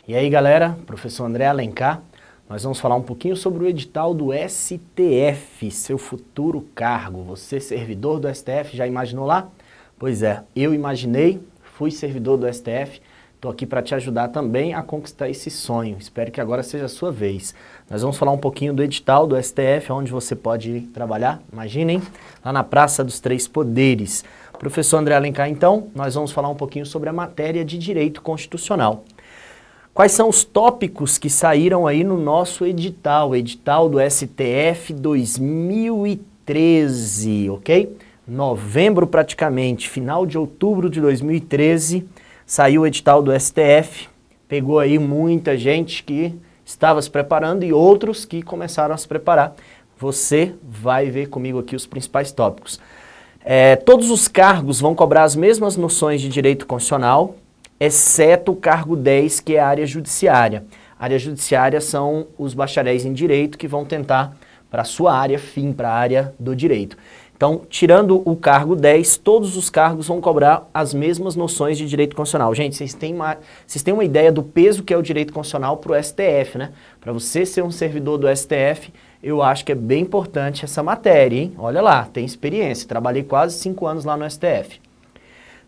E aí galera, professor André Alencar, nós vamos falar um pouquinho sobre o edital do STF, seu futuro cargo. Você, servidor do STF, já imaginou lá? Pois é, eu imaginei, fui servidor do STF, estou aqui para te ajudar também a conquistar esse sonho. Espero que agora seja a sua vez. Nós vamos falar um pouquinho do edital do STF, onde você pode ir trabalhar, imaginem, lá na Praça dos Três Poderes. Professor André Alencar, então, nós vamos falar um pouquinho sobre a matéria de Direito Constitucional. Quais são os tópicos que saíram aí no nosso edital, edital do STF 2013, ok? Novembro praticamente, final de outubro de 2013, saiu o edital do STF, pegou aí muita gente que estava se preparando e outros que começaram a se preparar. Você vai ver comigo aqui os principais tópicos. Todos os cargos vão cobrar as mesmas noções de direito constitucional, exceto o cargo 10, que é a área judiciária. A área judiciária são os bacharéis em direito que vão tentar para a sua área fim, para a área do direito. Então, tirando o cargo 10, todos os cargos vão cobrar as mesmas noções de direito constitucional. Gente, vocês têm uma ideia do peso que é o direito constitucional para o STF, né? Para você ser um servidor do STF, eu acho que é bem importante essa matéria, hein? Olha lá, tem experiência, trabalhei quase 5 anos lá no STF.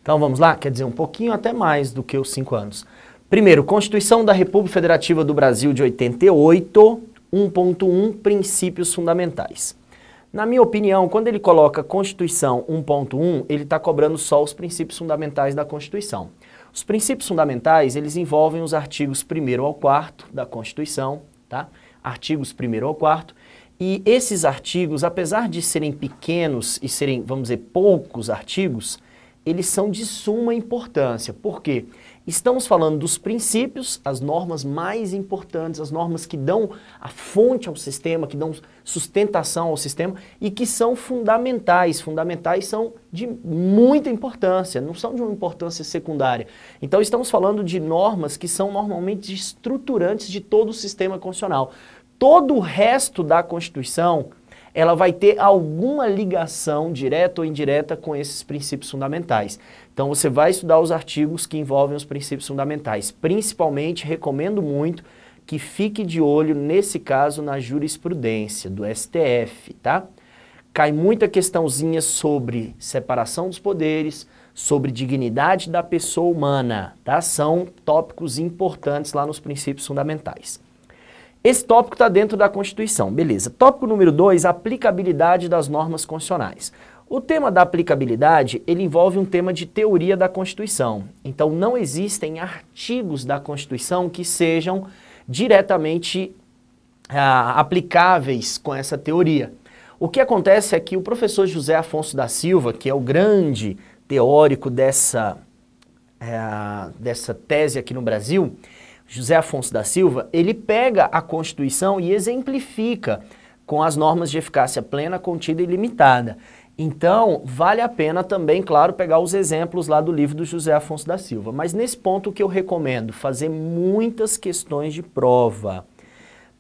Então vamos lá, quer dizer, um pouquinho até mais do que os 5 anos. Primeiro, Constituição da República Federativa do Brasil de 88, 1.1, Princípios Fundamentais. Na minha opinião, quando ele coloca Constituição 1.1, ele está cobrando só os princípios fundamentais da Constituição. Os princípios fundamentais, eles envolvem os artigos 1º ao 4º da Constituição, tá? Artigos 1º ao 4º. E esses artigos, apesar de serem pequenos e serem, vamos dizer, poucos artigos, eles são de suma importância. Por quê? Estamos falando dos princípios, as normas mais importantes, as normas que dão a fonte ao sistema, que dão sustentação ao sistema e que são fundamentais. Fundamentais são de muita importância, não são de uma importância secundária. Então estamos falando de normas que são normalmente estruturantes de todo o sistema constitucional. Todo o resto da Constituição, ela vai ter alguma ligação direta ou indireta com esses princípios fundamentais. Então você vai estudar os artigos que envolvem os princípios fundamentais. Principalmente, recomendo muito que fique de olho, nesse caso, na jurisprudência do STF, tá? Cai muita questãozinha sobre separação dos poderes, sobre dignidade da pessoa humana, tá? São tópicos importantes lá nos princípios fundamentais. Esse tópico está dentro da Constituição, beleza. Tópico número 2, aplicabilidade das normas constitucionais. O tema da aplicabilidade, ele envolve um tema de teoria da Constituição. Então, não existem artigos da Constituição que sejam diretamente aplicáveis com essa teoria. O que acontece é que o professor José Afonso da Silva, que é o grande teórico dessa tese aqui no Brasil, José Afonso da Silva, ele pega a Constituição e exemplifica com as normas de eficácia plena, contida e limitada. Então, vale a pena também, claro, pegar os exemplos lá do livro do José Afonso da Silva. Mas nesse ponto o que eu recomendo? Fazer muitas questões de prova.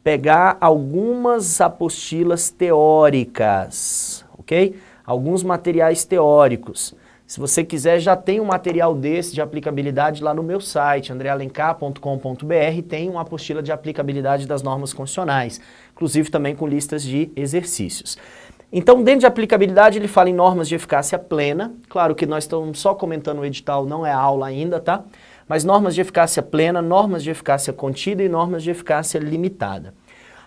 Pegar algumas apostilas teóricas, ok? Alguns materiais teóricos. Se você quiser, já tem um material desse de aplicabilidade lá no meu site, andrealencar.com.br, tem uma apostila de aplicabilidade das normas constitucionais, inclusive também com listas de exercícios. Então, dentro de aplicabilidade, ele fala em normas de eficácia plena, claro que nós estamos só comentando o edital, não é aula ainda, tá? Mas normas de eficácia plena, normas de eficácia contida e normas de eficácia limitada.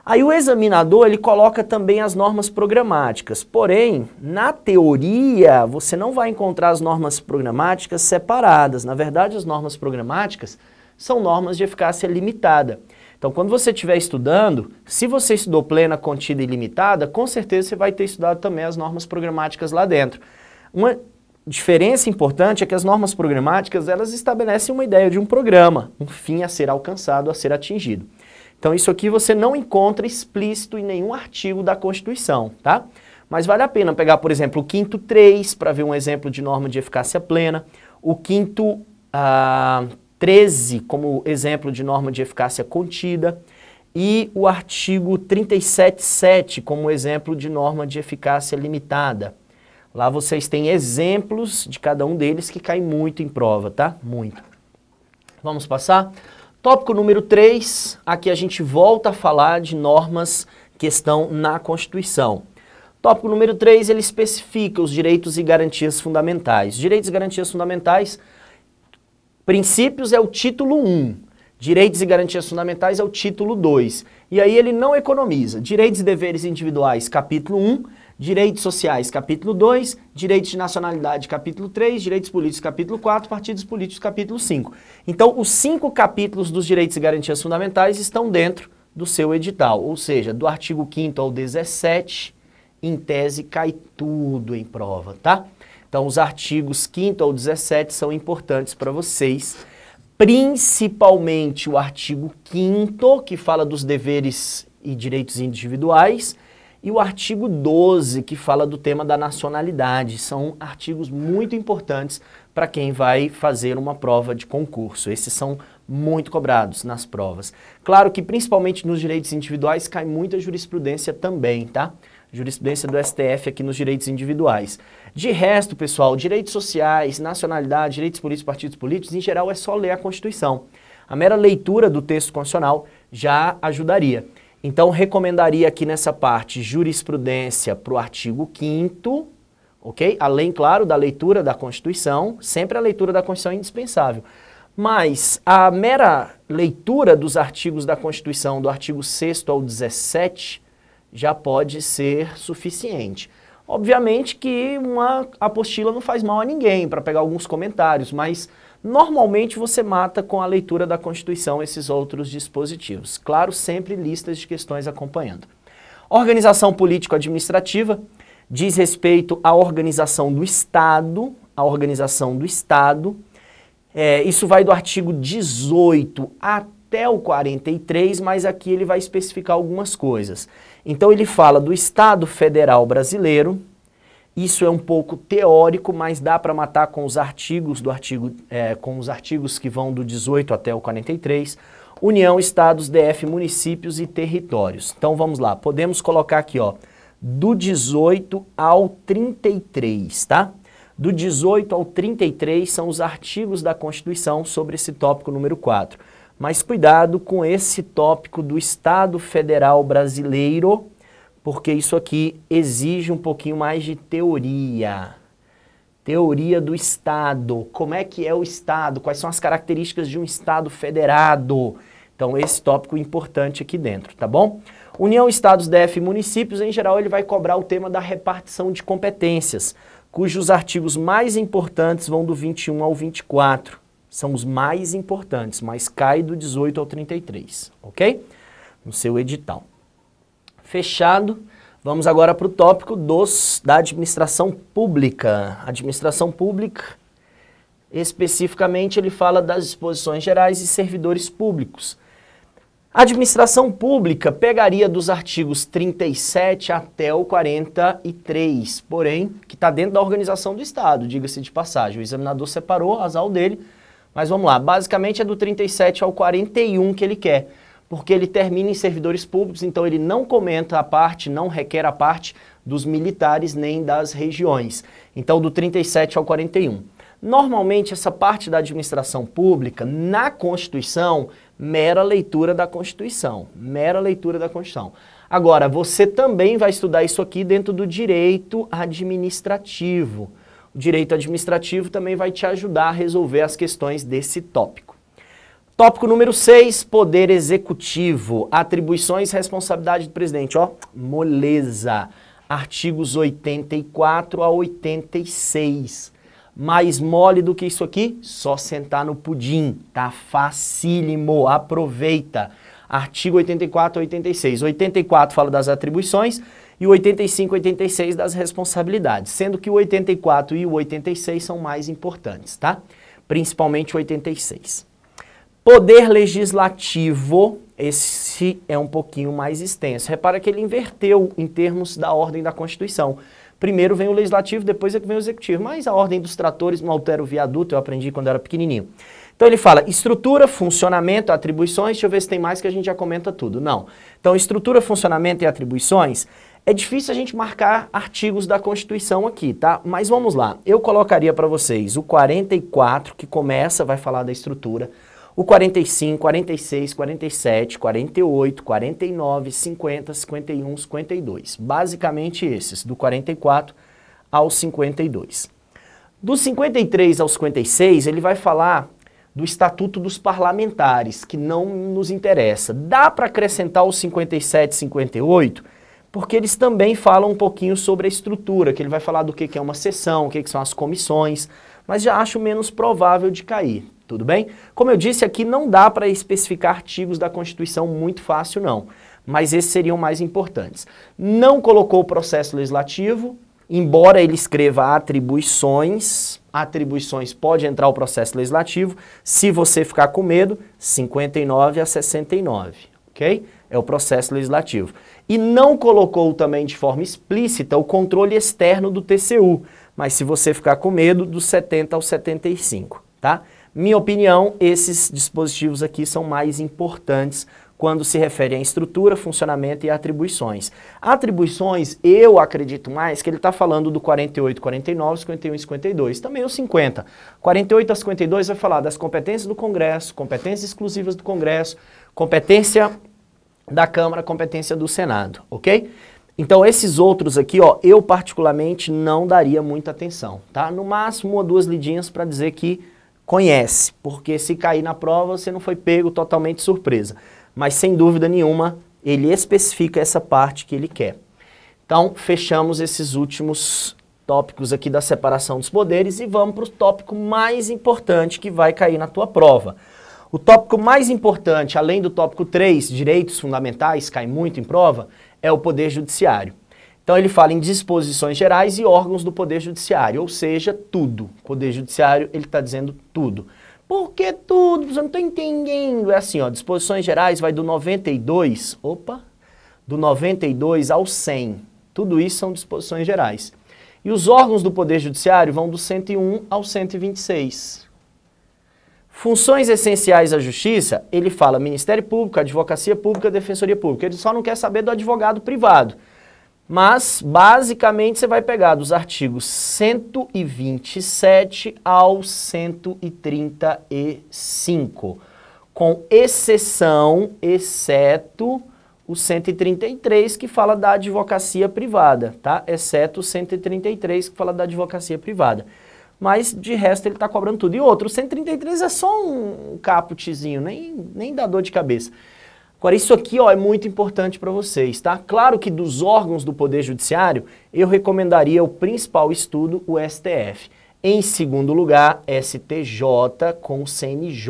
Aí o examinador, ele coloca também as normas programáticas, porém, na teoria, você não vai encontrar as normas programáticas separadas. Na verdade, as normas programáticas são normas de eficácia limitada. Então, quando você estiver estudando, se você estudou plena, contida e limitada, com certeza você vai ter estudado também as normas programáticas lá dentro. Uma diferença importante é que as normas programáticas, elas estabelecem uma ideia de um programa, um fim a ser alcançado, a ser atingido. Então isso aqui você não encontra explícito em nenhum artigo da Constituição, tá? Mas vale a pena pegar, por exemplo, o 5º 3, para ver um exemplo de norma de eficácia plena, o 5º 13 como exemplo de norma de eficácia contida e o artigo 37.7 como exemplo de norma de eficácia limitada. Lá vocês têm exemplos de cada um deles que caem muito em prova, tá? Muito. Vamos passar? Tópico número 3, aqui a gente volta a falar de normas que estão na Constituição. Tópico número 3, ele especifica os direitos e garantias fundamentais. Direitos e garantias fundamentais, princípios é o título 1, direitos e garantias fundamentais é o título 2. E aí ele não economiza. Direitos e deveres individuais, capítulo 1, direitos sociais, capítulo 2, direitos de nacionalidade, capítulo 3, direitos políticos, capítulo 4, partidos políticos, capítulo 5. Então, os 5 capítulos dos direitos e garantias fundamentais estão dentro do seu edital, ou seja, do artigo 5º ao 17, em tese, cai tudo em prova, tá? Então, os artigos 5º ao 17 são importantes para vocês, principalmente o artigo 5º, que fala dos deveres e direitos individuais, e o artigo 12, que fala do tema da nacionalidade. São artigos muito importantes para quem vai fazer uma prova de concurso. Esses são muito cobrados nas provas. Claro que, principalmente nos direitos individuais, cai muita jurisprudência também, tá? Jurisprudência do STF aqui nos direitos individuais. De resto, pessoal, direitos sociais, nacionalidade, direitos políticos, partidos políticos, em geral é só ler a Constituição. A mera leitura do texto constitucional já ajudaria. Então, recomendaria aqui nessa parte jurisprudência para o artigo 5º, ok? Além, claro, da leitura da Constituição, sempre a leitura da Constituição é indispensável. Mas a mera leitura dos artigos da Constituição, do artigo 6º ao 17, já pode ser suficiente. Obviamente que uma apostila não faz mal a ninguém, para pegar alguns comentários, mas normalmente você mata com a leitura da Constituição esses outros dispositivos. Claro, sempre listas de questões acompanhando. Organização político-administrativa diz respeito à organização do Estado, isso vai do artigo 18 até o 43, mas aqui ele vai especificar algumas coisas. Então ele fala do Estado Federal Brasileiro, isso é um pouco teórico, mas dá para matar com os artigos com os artigos que vão do 18 até o 43, União, Estados, DF, municípios e territórios. Então vamos lá, podemos colocar aqui, ó, do 18 ao 33, tá? Do 18 ao 33 são os artigos da Constituição sobre esse tópico número 4. Mas cuidado com esse tópico do Estado Federal Brasileiro, porque isso aqui exige um pouquinho mais de teoria. Teoria do Estado. Como é que é o Estado? Quais são as características de um Estado federado? Então, esse tópico importante aqui dentro, tá bom? União, Estados, DF e municípios, em geral, ele vai cobrar o tema da repartição de competências, cujos artigos mais importantes vão do 21 ao 24. São os mais importantes, mas cai do 18 ao 33, ok? No seu edital. Fechado, vamos agora para o tópico da administração pública. Administração pública, especificamente, ele fala das disposições gerais e servidores públicos. A administração pública pegaria dos artigos 37 até o 43, porém, que está dentro da organização do Estado, diga-se de passagem. O examinador separou, azar o dele. Mas vamos lá, basicamente é do 37 ao 41 que ele quer, porque ele termina em servidores públicos, então ele não comenta a parte, não requer a parte dos militares nem das regiões. Então do 37 ao 41. Normalmente essa parte da administração pública, na Constituição, mera leitura da Constituição, Agora, você também vai estudar isso aqui dentro do direito administrativo. O direito administrativo também vai te ajudar a resolver as questões desse tópico. Tópico número 6, poder executivo, atribuições e responsabilidade do presidente. Ó, moleza. Artigos 84 a 86. Mais mole do que isso aqui? Só sentar no pudim. Tá facílimo, aproveita. Artigo 84 a 86. 84 fala das atribuições e o 85 e 86 das responsabilidades, sendo que o 84 e o 86 são mais importantes, tá? Principalmente o 86. Poder legislativo, esse é um pouquinho mais extenso. Repara que ele inverteu em termos da ordem da Constituição. Primeiro vem o legislativo, depois é que vem o executivo, mas a ordem dos tratores não altera o viaduto, eu aprendi quando era pequenininho. Então ele fala estrutura, funcionamento, atribuições, deixa eu ver se tem mais que a gente já comenta tudo. Não. Então estrutura, funcionamento e atribuições, é difícil a gente marcar artigos da Constituição aqui, tá? Mas vamos lá, eu colocaria para vocês o 44, que começa, vai falar da estrutura, O 45, 46, 47, 48, 49, 50, 51, 52. Basicamente esses, do 44 ao 52. Do 53 ao 56, ele vai falar do Estatuto dos Parlamentares, que não nos interessa. Dá para acrescentar os 57 e 58, porque eles também falam um pouquinho sobre a estrutura, que ele vai falar do que é uma sessão, o que são as comissões, mas já acho menos provável de cair, tudo bem? Como eu disse aqui, não dá para especificar artigos da Constituição muito fácil não, mas esses seriam mais importantes. Não colocou o processo legislativo, embora ele escreva atribuições pode entrar o processo legislativo, se você ficar com medo, 59 a 69, ok? É o processo legislativo. E não colocou também de forma explícita o controle externo do TCU, mas se você ficar com medo, dos 70 ao 75, tá? Minha opinião, esses dispositivos aqui são mais importantes quando se refere à estrutura, funcionamento e atribuições. Atribuições, eu acredito mais que ele está falando do 48, 49, 51 e 52, também o 50. 48 a 52 vai falar das competências do Congresso, competências exclusivas do Congresso, competência da Câmara, competência do Senado, ok? Então esses outros aqui, ó, eu particularmente não daria muita atenção, tá? No máximo 1 ou 2 lidinhas para dizer que conhece, porque se cair na prova você não foi pego totalmente surpresa. Mas sem dúvida nenhuma, ele especifica essa parte que ele quer. Então, fechamos esses últimos tópicos aqui da separação dos poderes e vamos para o tópico mais importante que vai cair na tua prova. O tópico mais importante, além do tópico 3, direitos fundamentais, cai muito em prova, é o Poder Judiciário. Então ele fala em disposições gerais e órgãos do Poder Judiciário, ou seja, tudo. Poder Judiciário, ele está dizendo tudo. Por que tudo? Eu não estou entendendo. É assim, ó, disposições gerais vai do 92, do 92 ao 100. Tudo isso são disposições gerais. E os órgãos do Poder Judiciário vão do 101 ao 126. Funções essenciais à Justiça, ele fala Ministério Público, Advocacia Pública, Defensoria Pública. Ele só não quer saber do advogado privado. Mas, basicamente, você vai pegar dos artigos 127 ao 135, com exceção, exceto o 133, que fala da advocacia privada, tá? Exceto o 133, que fala da advocacia privada. Mas, de resto, ele está cobrando tudo. E outro, o 133 é só um caputzinho, nem dá dor de cabeça. Agora, isso aqui, ó, é muito importante para vocês, tá? Claro que dos órgãos do Poder Judiciário, eu recomendaria o principal estudo, o STF. Em segundo lugar, STJ com CNJ,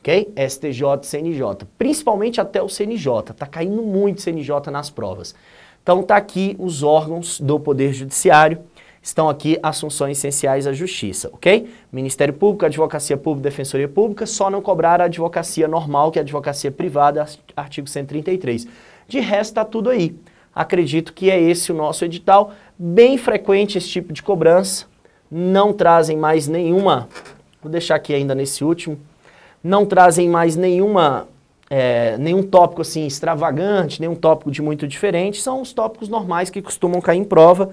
ok? STJ e CNJ, principalmente até o CNJ, tá caindo muito CNJ nas provas. Então, tá aqui os órgãos do Poder Judiciário. Estão aqui as funções essenciais à Justiça, ok? Ministério Público, Advocacia Pública, Defensoria Pública, só não cobrar a advocacia normal, que é a advocacia privada, artigo 133. De resto, está tudo aí. Acredito que é esse o nosso edital. Bem frequente esse tipo de cobrança. Não trazem mais nenhuma, vou deixar aqui ainda nesse último, não trazem mais nenhum tópico assim extravagante, nenhum tópico de muito diferente. São os tópicos normais que costumam cair em prova.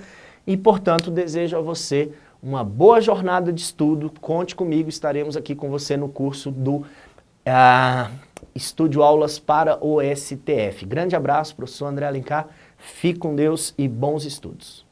E, portanto, desejo a você uma boa jornada de estudo. Conte comigo, estaremos aqui com você no curso do Estúdio Aulas para o STF. Grande abraço, professor André Alencar. Fique com Deus e bons estudos.